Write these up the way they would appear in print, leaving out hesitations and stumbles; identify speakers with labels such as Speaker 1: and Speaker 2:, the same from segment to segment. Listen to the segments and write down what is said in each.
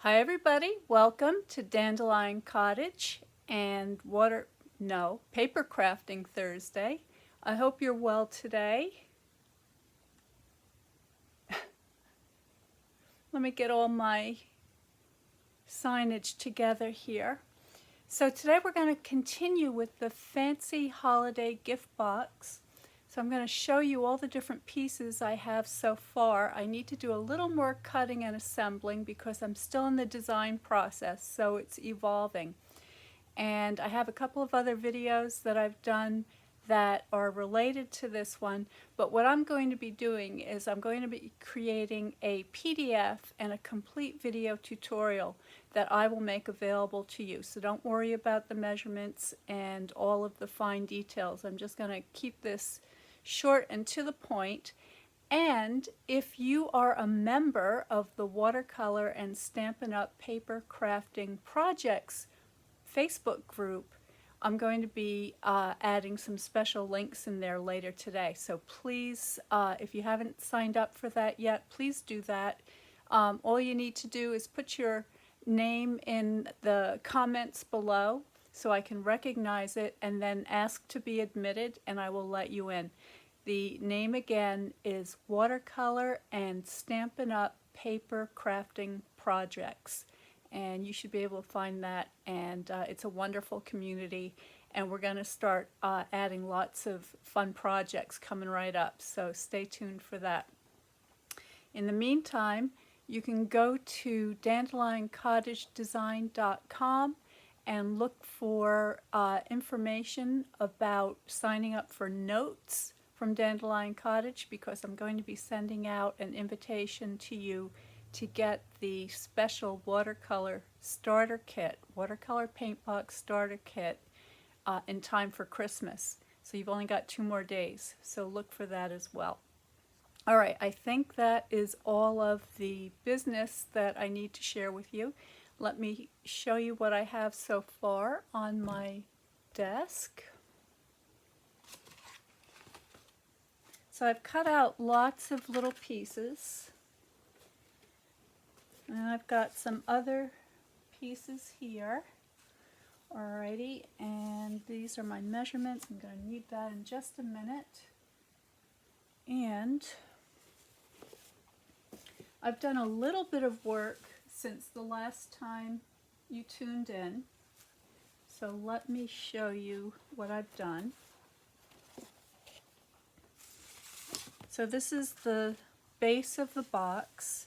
Speaker 1: Hi everybody, welcome to Dandelion Cottage and paper crafting Thursday. I hope you're well today. Let me get all my signage together here. So today we're going to continue with the fancy holiday gift box. So I'm going to show you all the different pieces I have so far. I need to do a little more cutting and assembling because I'm still in the design process, so it's evolving. And I have a couple of other videos that I've done that are related to this one, but what I'm going to be doing is I'm going to be creating a PDF and a complete video tutorial that I will make available to you. So don't worry about the measurements and all of the fine details. I'm just going to keep this short and to the point. And if you are a member of the Watercolor and Stampin' Up! Paper Crafting Projects Facebook group, I'm going to be adding some special links in there later today. So please, if you haven't signed up for that yet, please do that. All you need to do is put your name in the comments below so I can recognize it, and then ask to be admitted, and I will let you in. The name again is Watercolor and Stampin' Up! Paper Crafting Projects. And you should be able to find that, and it's a wonderful community, and we're going to start adding lots of fun projects coming right up, so stay tuned for that. In the meantime, you can go to dandelioncottagedesign.com and look for information about signing up for notes from Dandelion Cottage, because I'm going to be sending out an invitation to you to get the special watercolor starter kit, watercolor paint box starter kit in time for Christmas. So you've only got 2 more days, so look for that as well. All right, I think that is all of the business that I need to share with you. Let me show you what I have so far on my desk. So I've cut out lots of little pieces. And I've got some other pieces here. Alrighty, and these are my measurements. I'm going to need that in just a minute. And I've done a little bit of work since the last time you tuned in. So let me show you what I've done. So this is the base of the box.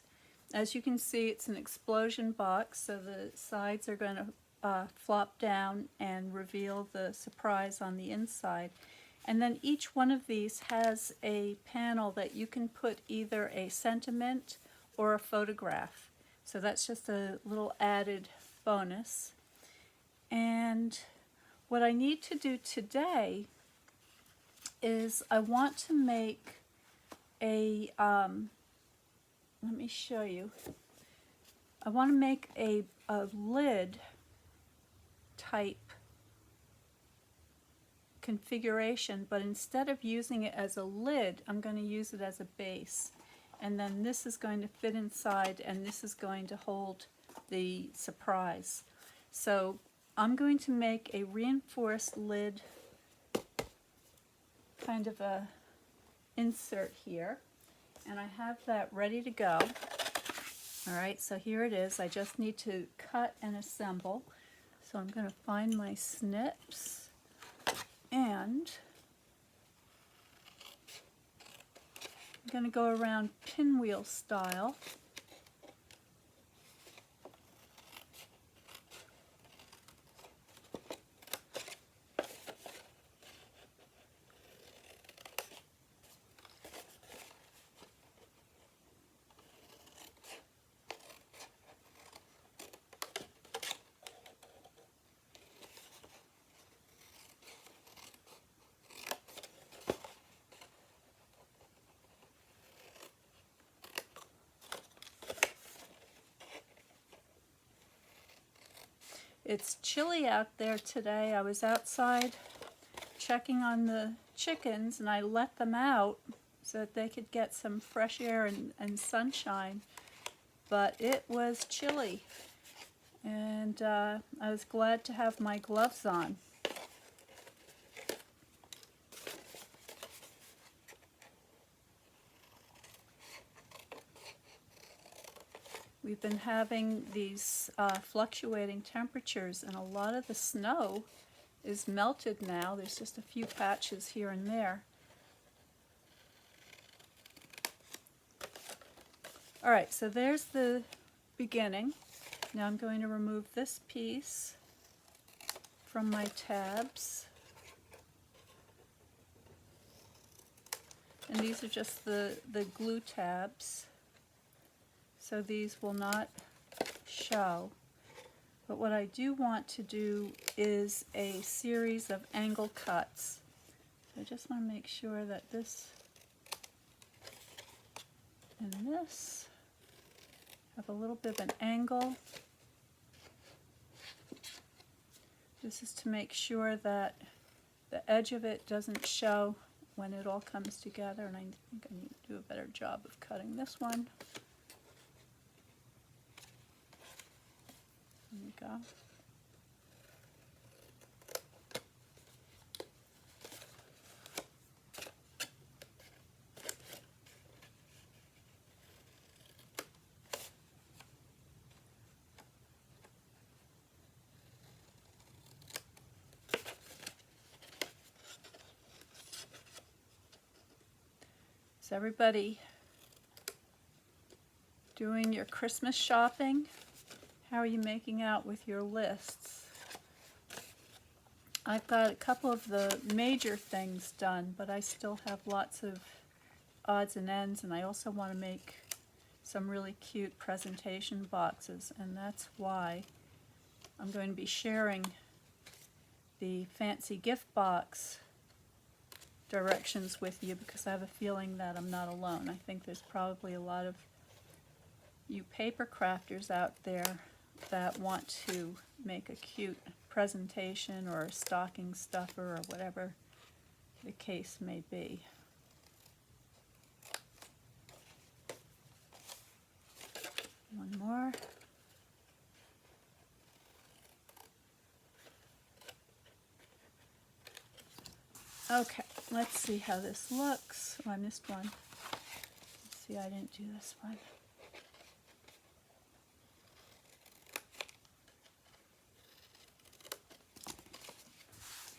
Speaker 1: As you can see, it's an explosion box, so the sides are going to flop down and reveal the surprise on the inside. And then each one of these has a panel that you can put either a sentiment or a photograph. So that's just a little added bonus. And what I need to do today is I want to make a, let me show you. I want to make a lid type configuration, but instead of using it as a lid, I'm going to use it as a base. And then this is going to fit inside, and this is going to hold the surprise. So I'm going to make a reinforced lid kind of a insert here, and I have that ready to go. Alright, so here it is. I just need to cut and assemble. So I'm going to find my snips, and I'm going to go around pinwheel style. It's chilly out there today. I was outside checking on the chickens, and I let them out so that they could get some fresh air and sunshine. but it was chilly, and I was glad to have my gloves on. We've been having these fluctuating temperatures, and a lot of the snow is melted now. There's just a few patches here and there. Alright, so there's the beginning. Now I'm going to remove this piece from my tabs. And these are just the glue tabs, so these will not show. But what I do want to do is a series of angle cuts. So I just want to make sure that this and this have a little bit of an angle. This is to make sure that the edge of it doesn't show when it all comes together, and I think I need to do a better job of cutting this one. There we go. Is everybody doing your Christmas shopping? How are you making out with your lists? I've got a couple of the major things done, but I still have lots of odds and ends, and I also want to make some really cute presentation boxes, and that's why I'm going to be sharing the fancy gift box directions with you, because I have a feeling that I'm not alone. I think there's probably a lot of you paper crafters out there that want to make a cute presentation or a stocking stuffer or whatever the case may be. One more. Okay, let's see how this looks. Oh, I missed one. Let's see, I didn't do this one.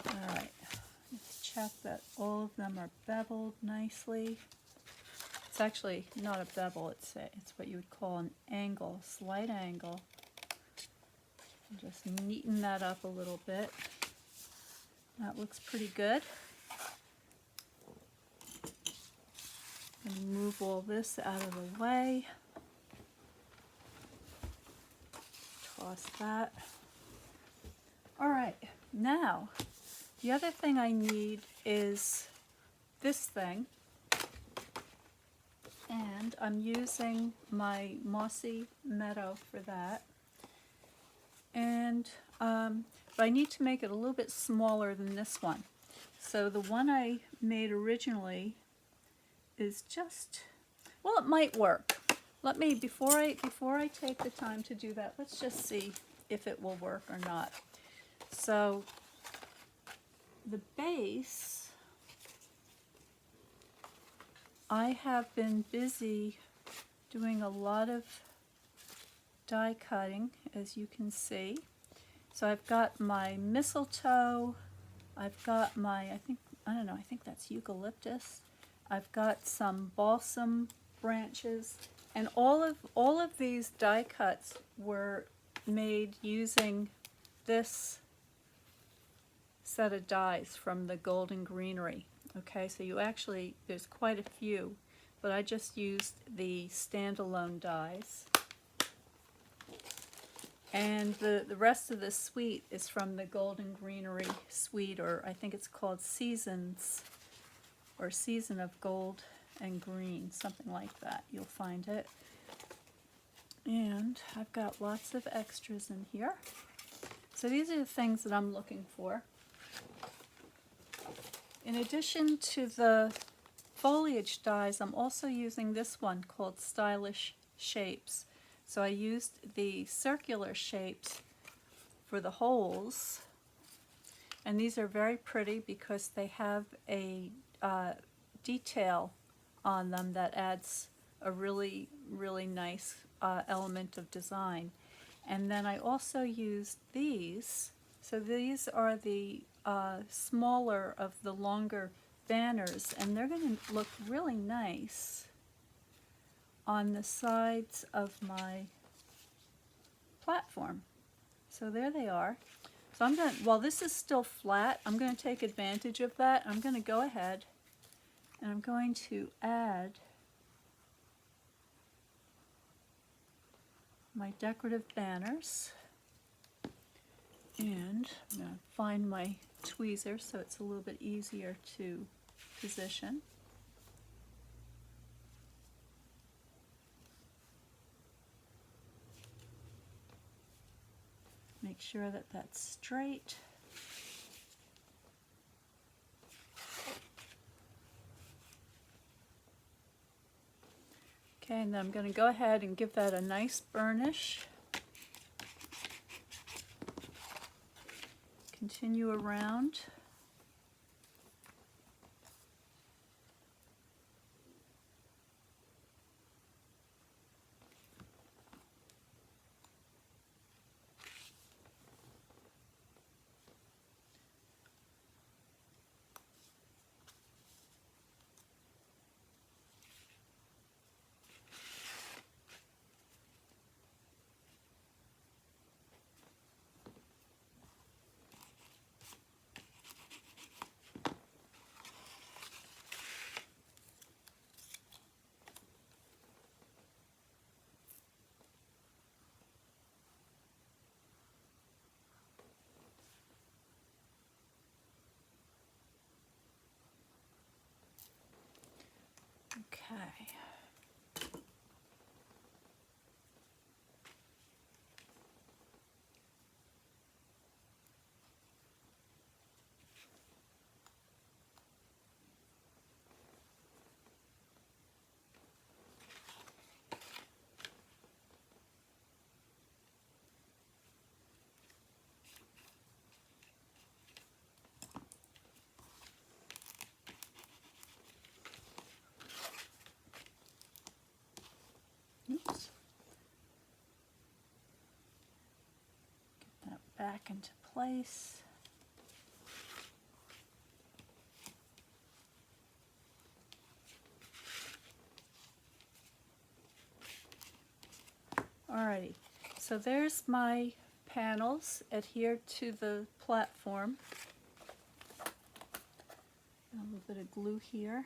Speaker 1: Alright, let's check that all of them are beveled nicely. It's actually not a bevel, it's what you would call an angle, slight angle. Just neaten that up a little bit. That looks pretty good. And move all this out of the way. Toss that. Alright, now the other thing I need is this thing. And I'm using my Mossy Meadow for that. And but I need to make it a little bit smaller than this one. So the one I made originally is just, well, it might work. Let me, before I take the time to do that, let's just see if it will work or not. So the base, I have been busy doing a lot of die cutting, as you can see. So I've got my mistletoe, I've got my, I think that's eucalyptus. I've got some balsam branches, and all of these die cuts were made using this set of dies from the Golden Greenery. Okay, so there's quite a few, but I just used the standalone dies. And the rest of the suite is from the Golden Greenery suite, or I think it's called Seasons, or Season of Gold and Green, something like that. You'll find it. And I've got lots of extras in here. So these are the things that I'm looking for. In addition to the foliage dies, I'm also using this one called Stylish Shapes. So I used the circular shapes for the holes, and these are very pretty because they have a detail on them that adds a really, really nice element of design. And then I also used these. So these are the smaller of the longer banners, and they're going to look really nice on the sides of my platform. So there they are. So I'm going to, while this is still flat, I'm going to take advantage of that. I'm going to go ahead and I'm going to add my decorative banners. And I'm going to find my tweezers so it's a little bit easier to position. Make sure that that's straight. Okay, and then I'm going to go ahead and give that a nice burnish. Continue around. Okay. Oops. Get that back into place. Alrighty, so there's my panels adhered to the platform. A little bit of glue here.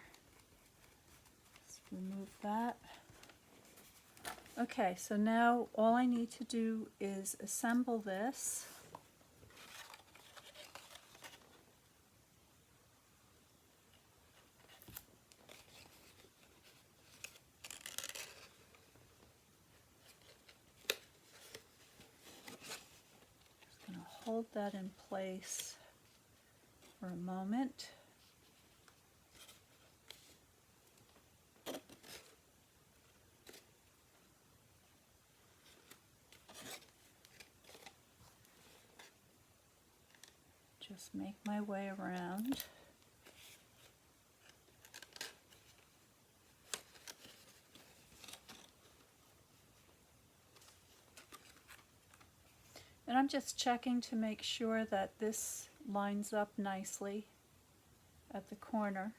Speaker 1: Let's remove that. Okay, so now all I need to do is assemble this. Just going to hold that in place for a moment. Just make my way around. And I'm just checking to make sure that this lines up nicely at the corner.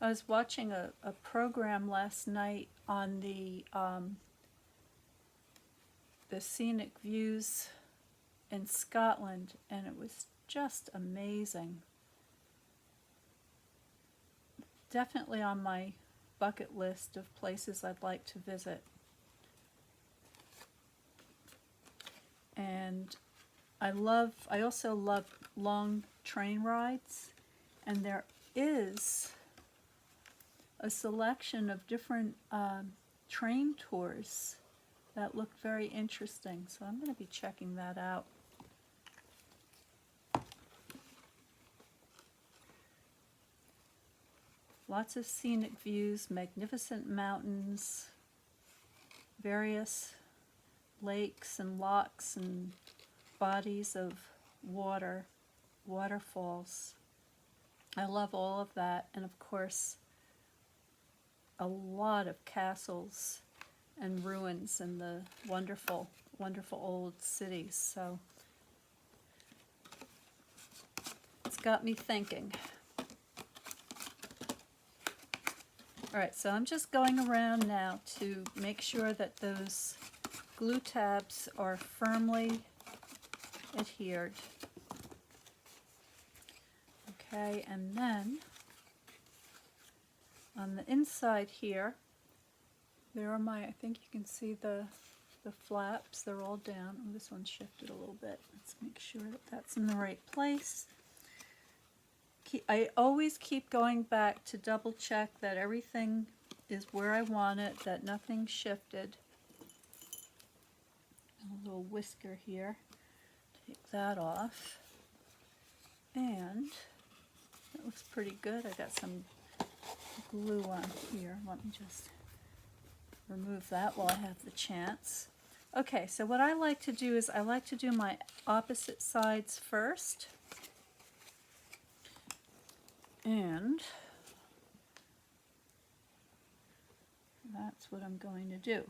Speaker 1: I was watching a program last night on the scenic views in Scotland, and it was just amazing. Definitely on my bucket list of places I'd like to visit. And I also love long train rides, and there is a selection of different train tours that look very interesting. So I'm going to be checking that out. Lots of scenic views, magnificent mountains, various lakes and lochs and bodies of water, waterfalls. I love all of that, and of course a lot of castles and ruins and the wonderful, wonderful old cities. So it's got me thinking. All right, so I'm just going around now to make sure that those glue tabs are firmly adhered. Okay, and then on the inside here, there are my, I think you can see the flaps, they're all down. Oh, this one's shifted a little bit. Let's make sure that that's in the right place. I always keep going back to double check that everything is where I want it, that nothing shifted. A little whisker here. Take that off. And that looks pretty good. I got some glue on here. Let me just remove that while I have the chance. Okay, so what I like to do is I like to do my opposite sides first. And that's what I'm going to do.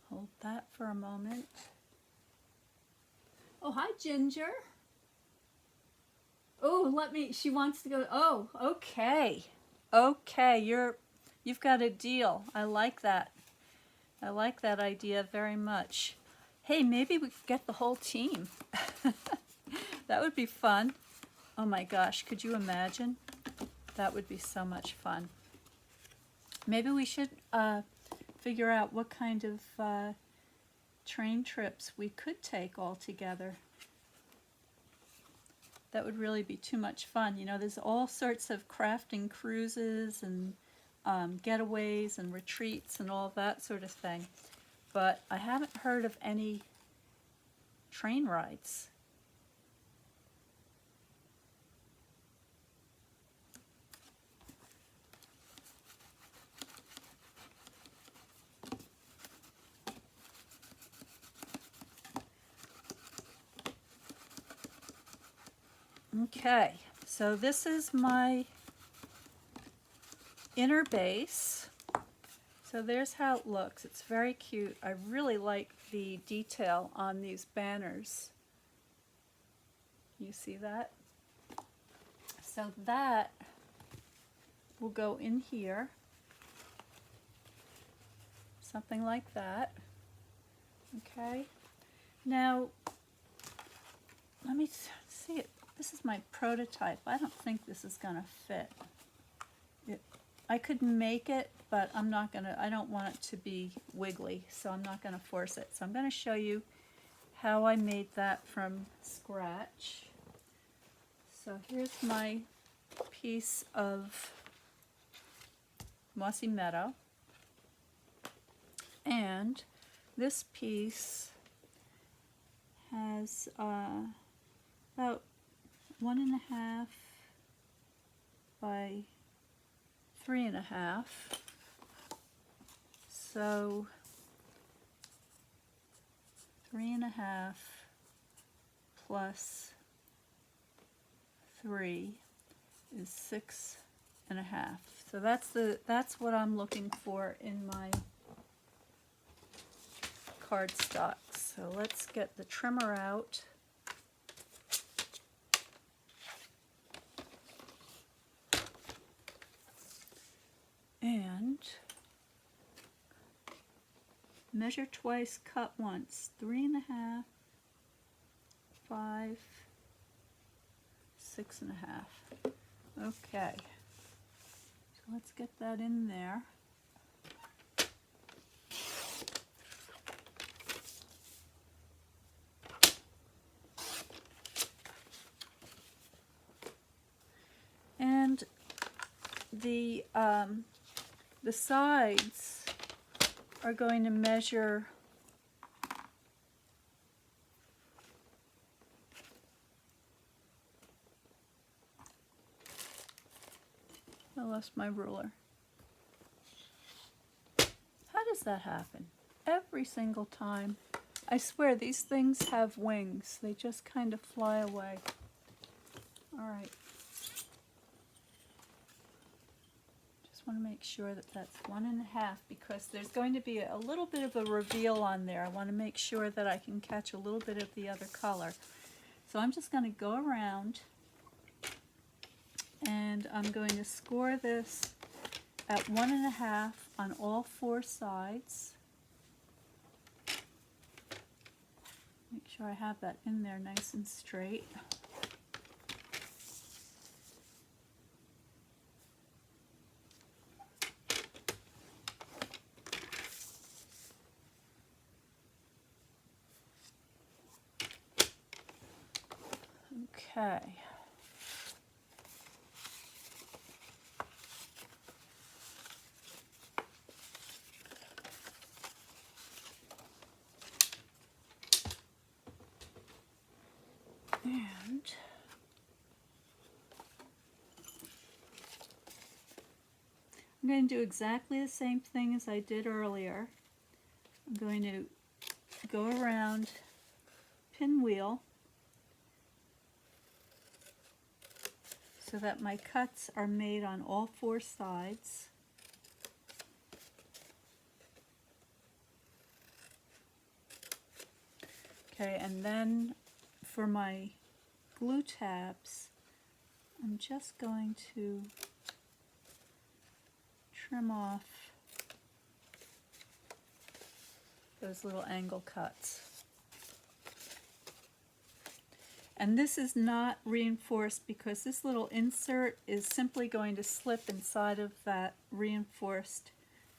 Speaker 1: Hold that for a moment. Oh, hi, Ginger. Oh, she wants to go. Oh, okay. Okay, you've got a deal. I like that. I like that idea very much. Hey, maybe we could get the whole team. That would be fun. Oh my gosh, could you imagine? That would be so much fun. Maybe we should figure out what kind of train trips we could take all together. That would really be too much fun. You know, there's all sorts of crafting cruises and getaways and retreats and all that sort of thing. But I haven't heard of any train rides. Okay, so this is my inner base. So there's how it looks. It's very cute. I really like the detail on these banners. You see that? So that will go in here. Something like that. Okay. Now, let me see it. This is my prototype. I don't think this is going to fit. I could make it, but I'm not going to, I don't want it to be wiggly, so I'm not going to force it. So I'm going to show you how I made that from scratch. So here's my piece of mossy meadow. And this piece has about 1.5 by 3.5. So 3.5 plus 3 is 6.5. So that's what I'm looking for in my cardstock. So let's get the trimmer out. And measure twice, cut once. 3.5, 5, 6.5. Okay. let's get that in there. And the sides are going to measure I lost my ruler. How does that happen? Every single time. I swear these things have wings. They just kind of fly away. Alright. Just want to make sure that that's 1.5 because there's going to be a little bit of a reveal on there. I want to make sure that I can catch a little bit of the other color. So I'm just going to go around and I'm going to score this at 1.5 on all 4 sides. Make sure I have that in there nice and straight. Okay. And I'm going to do exactly the same thing as I did earlier. I'm going to go around, pinwheel, so that my cuts are made on all 4 sides. Okay, and then for my glue tabs, I'm just going to trim off those little angle cuts. And this is not reinforced because this little insert is simply going to slip inside of that reinforced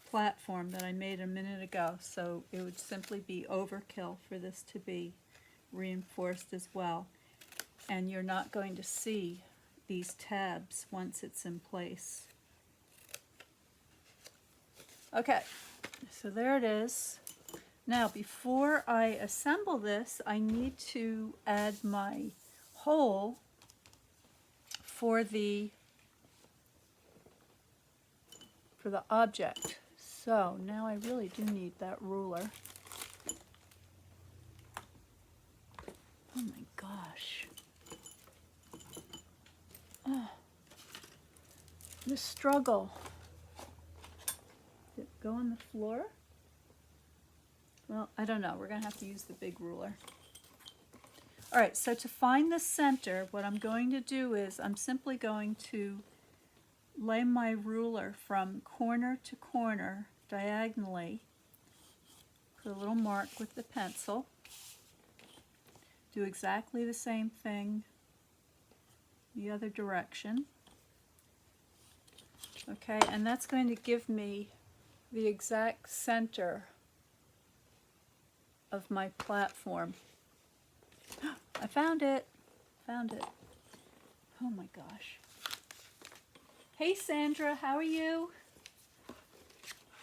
Speaker 1: platform that I made a minute ago. So it would simply be overkill for this to be reinforced as well. And you're not going to see these tabs once it's in place. Okay, so there it is. Now, before I assemble this, I need to add my hole for the object. So now I really do need that ruler. Oh my gosh. Oh, the struggle. Did it go on the floor? Well, I don't know. We're going to have to use the big ruler. All right, so to find the center, what I'm going to do is I'm simply going to lay my ruler from corner to corner diagonally. Put a little mark with the pencil. Do exactly the same thing the other direction. Okay, and that's going to give me the exact center of my platform. I found it. Found it. Oh my gosh. Hey Sandra, how are you?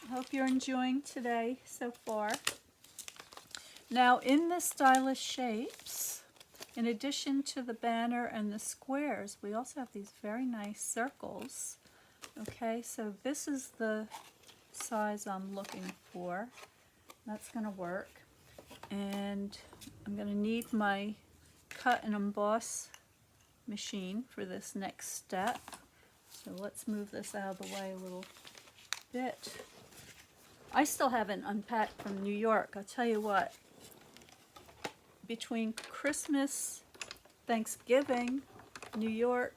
Speaker 1: I hope you're enjoying today so far. Now in the stylish shapes, in addition to the banner and the squares, we also have these very nice circles. Okay, so this is the size I'm looking for. That's going to work. And I'm going to need my cut and emboss machine for this next step. So let's move this out of the way a little bit. I still haven't unpacked from New York. I'll tell you what, between Christmas, Thanksgiving, New York,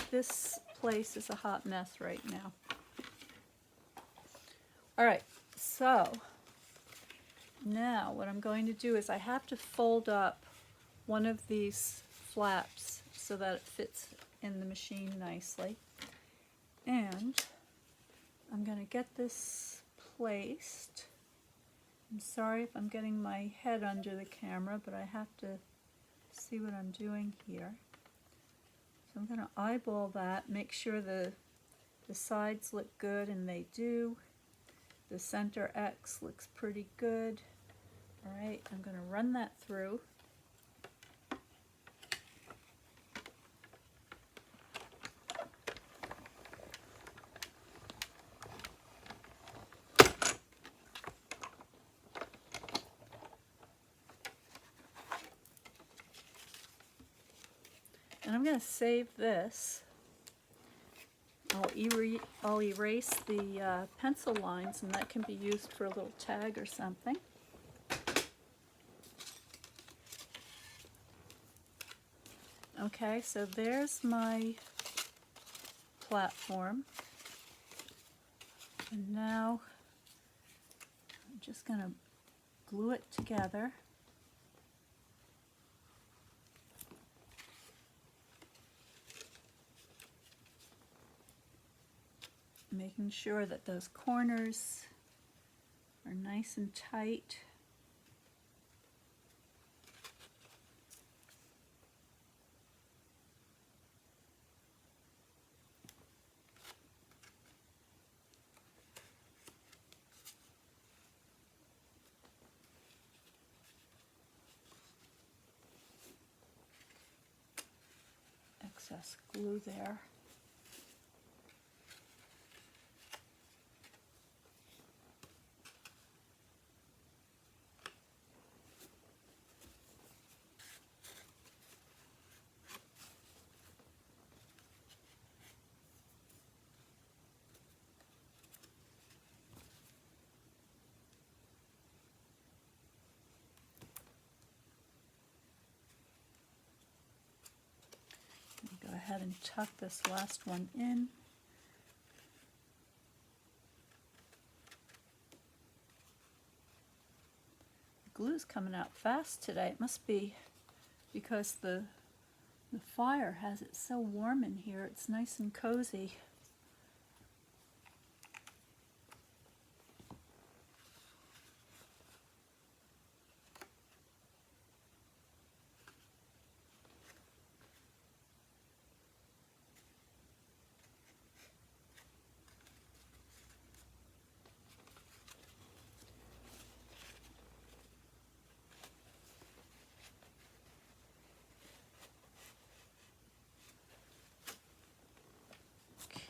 Speaker 1: this place is a hot mess right now. All right, so now what I'm going to do is I have to fold up one of these flaps so that it fits in the machine nicely. And I'm going to get this placed. I'm sorry if I'm getting my head under the camera, but I have to see what I'm doing here. So I'm going to eyeball that, make sure the sides look good, and they do. The center X looks pretty good. All right, I'm going to run that through. And I'm going to save this. I'll erase the pencil lines, and that can be used for a little tag or something. Okay, so there's my platform. And now I'm just going to glue it together. Making sure that those corners are nice and tight. Excess glue there. Go ahead and tuck this last one in. The glue's coming out fast today. It must be because the fire has it so warm in here. It's nice and cozy.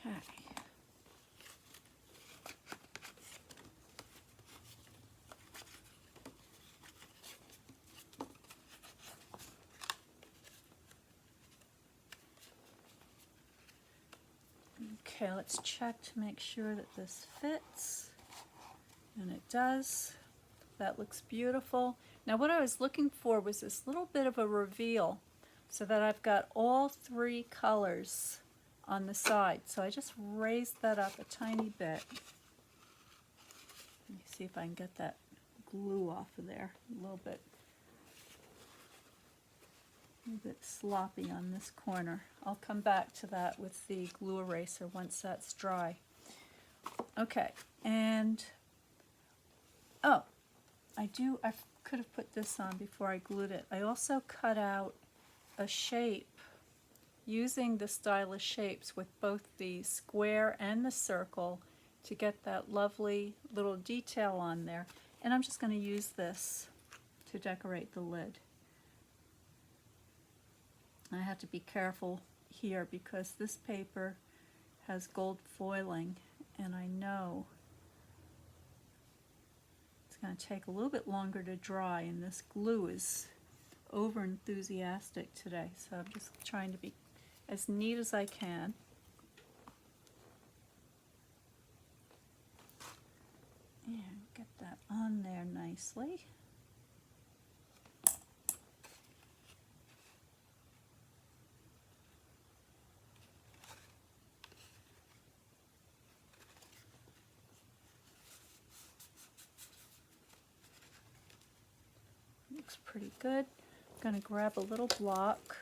Speaker 1: Okay. Okay, let's check to make sure that this fits. And it does. That looks beautiful. Now what I was looking for was this little bit of a reveal so that I've got all three colors on the side. So I just raised that up a tiny bit. Let me see if I can get that glue off of there a little bit sloppy on this corner. I'll come back to that with the glue eraser once that's dry. Okay, and oh, I could have put this on before I glued it. I also cut out a shape using the stylus shapes with both the square and the circle to get that lovely little detail on there. And I'm just going to use this to decorate the lid. I have to be careful here because this paper has gold foiling, and I know it's going to take a little bit longer to dry, and this glue is over enthusiastic today, so I'm just trying to be as neat as I can. And get that on there nicely. Looks pretty good. I'm going to grab a little block.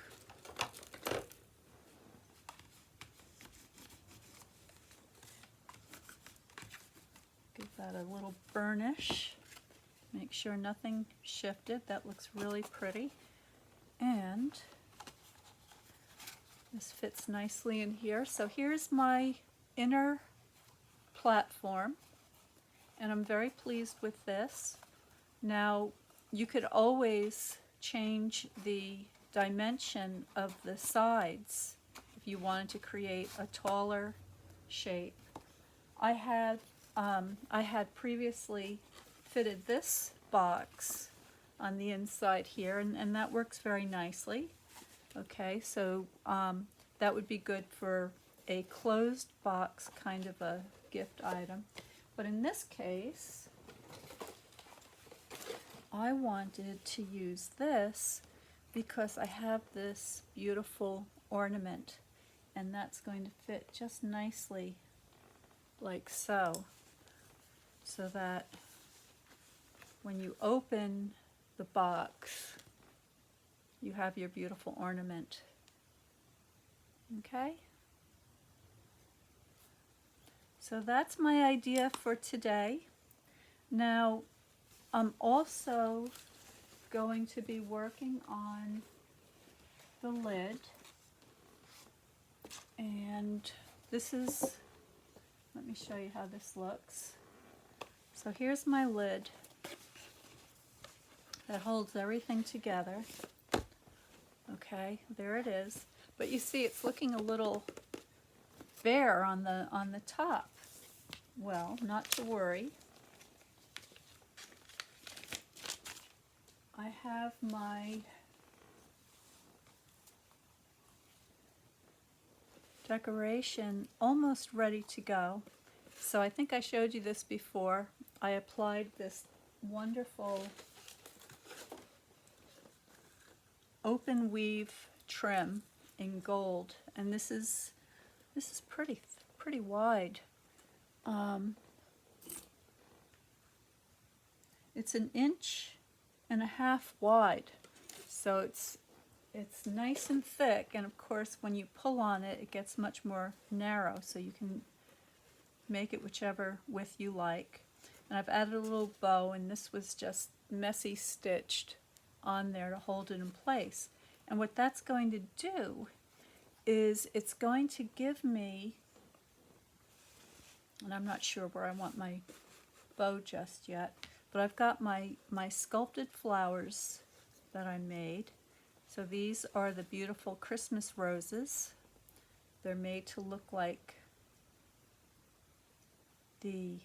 Speaker 1: Got a little burnish. Make sure nothing shifted. That looks really pretty. And this fits nicely in here. So here's my inner platform, and I'm very pleased with this. Now, you could always change the dimension of the sides if you wanted to create a taller shape. I had previously fitted this box on the inside here, and that works very nicely. Okay, so that would be good for a closed box kind of a gift item. But in this case, I wanted to use this because I have this beautiful ornament, and that's going to fit just nicely like so, so that when you open the box, you have your beautiful ornament. Okay? So that's my idea for today. Now, I'm also going to be working on the lid, and this is, let me show you how this looks. So here's my lid that holds everything together. Okay, there it is. But you see it's looking a little bare on the top. Well, not to worry. I have my decoration almost ready to go. So I think I showed you this before. I applied this wonderful open weave trim in gold, and this is pretty wide. It's 1.5 inches wide, so it's nice and thick, and of course when you pull on it, it gets much more narrow, so you can make it whichever width you like. And I've added a little bow, and this was just messy stitched on there to hold it in place. And what that's going to do is it's going to give me, and I'm not sure where I want my bow just yet, but I've got my sculpted flowers that I made. So these are the beautiful Christmas roses. They're made to look like the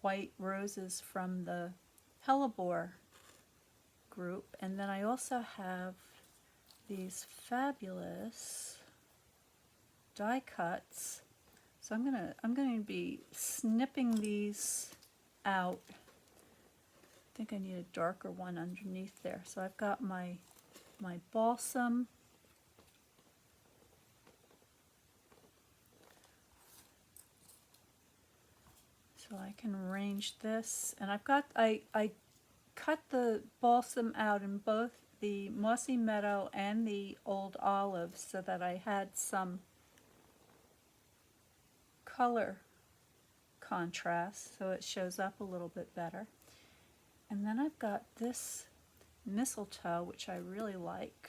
Speaker 1: white roses from the hellebore group. And then I also have these fabulous die cuts. So I'm going to be snipping these out. I think I need a darker one underneath there. So I've got my balsam, so I can arrange this, and I cut the balsam out in both the mossy meadow and the old olive so that I had some color contrast, so it shows up a little bit better. And then I've got this mistletoe, which I really like.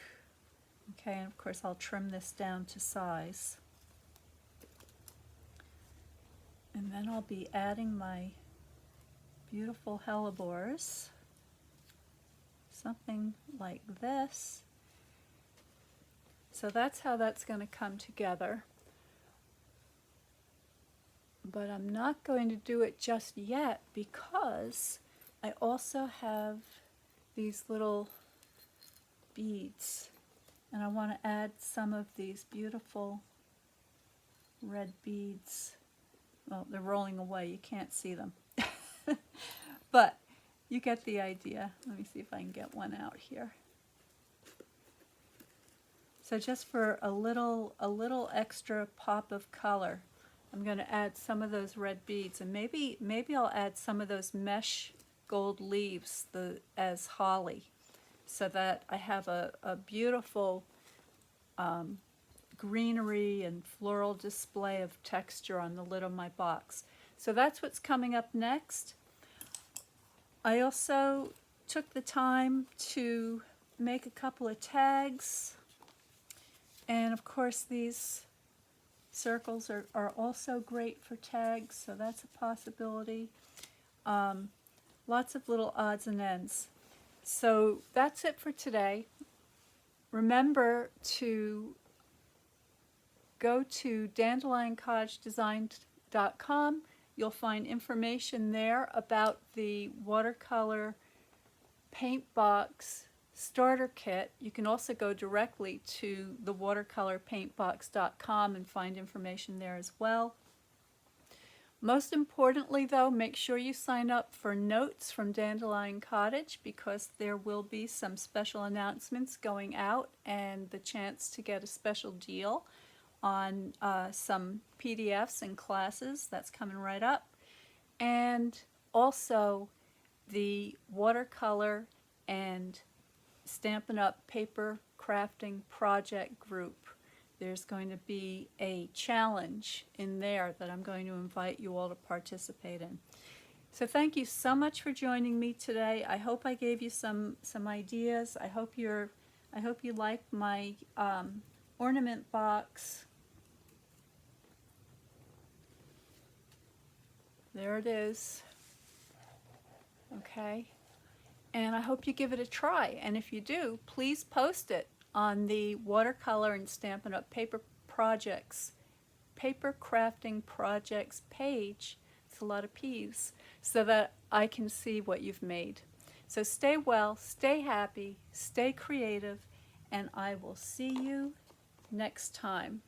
Speaker 1: Okay, and of course I'll trim this down to size. And then I'll be adding my beautiful hellebores, something like this. So that's how that's going to come together. But I'm not going to do it just yet because I also have these little beads, and I want to add some of these beautiful red beads. Well, they're rolling away, you can't see them. But you get the idea. Let me see if I can get one out here. So just for a little extra pop of color, I'm going to add some of those red beads, and maybe I'll add some of those mesh gold leaves as holly, so that I have a beautiful greenery and floral display of texture on the lid of my box. So that's what's coming up next. I also took the time to make a couple of tags, and of course these circles are also great for tags, so that's a possibility. Lots of little odds and ends. So that's it for today. Remember to go to dandelioncottagedesign.com. You'll find information there about the watercolor paint box starter kit. You can also go directly to the watercolorpaintbox.com and find information there as well. Most importantly though, make sure you sign up for notes from Dandelion Cottage, because there will be some special announcements going out and the chance to get a special deal on some PDFs and classes. That's coming right up. And also the watercolor and Stampin' Up! Paper crafting project group. There's going to be a challenge in there that I'm going to invite you all to participate in. So thank you so much for joining me today. I hope I gave you some ideas. I hope you like my ornament box. There it is. Okay. And I hope you give it a try. And if you do, please post it on the watercolor and Stampin' Up! Paper crafting projects page. It's a lot of P's, so that I can see what you've made. So stay well, stay happy, stay creative, and I will see you next time.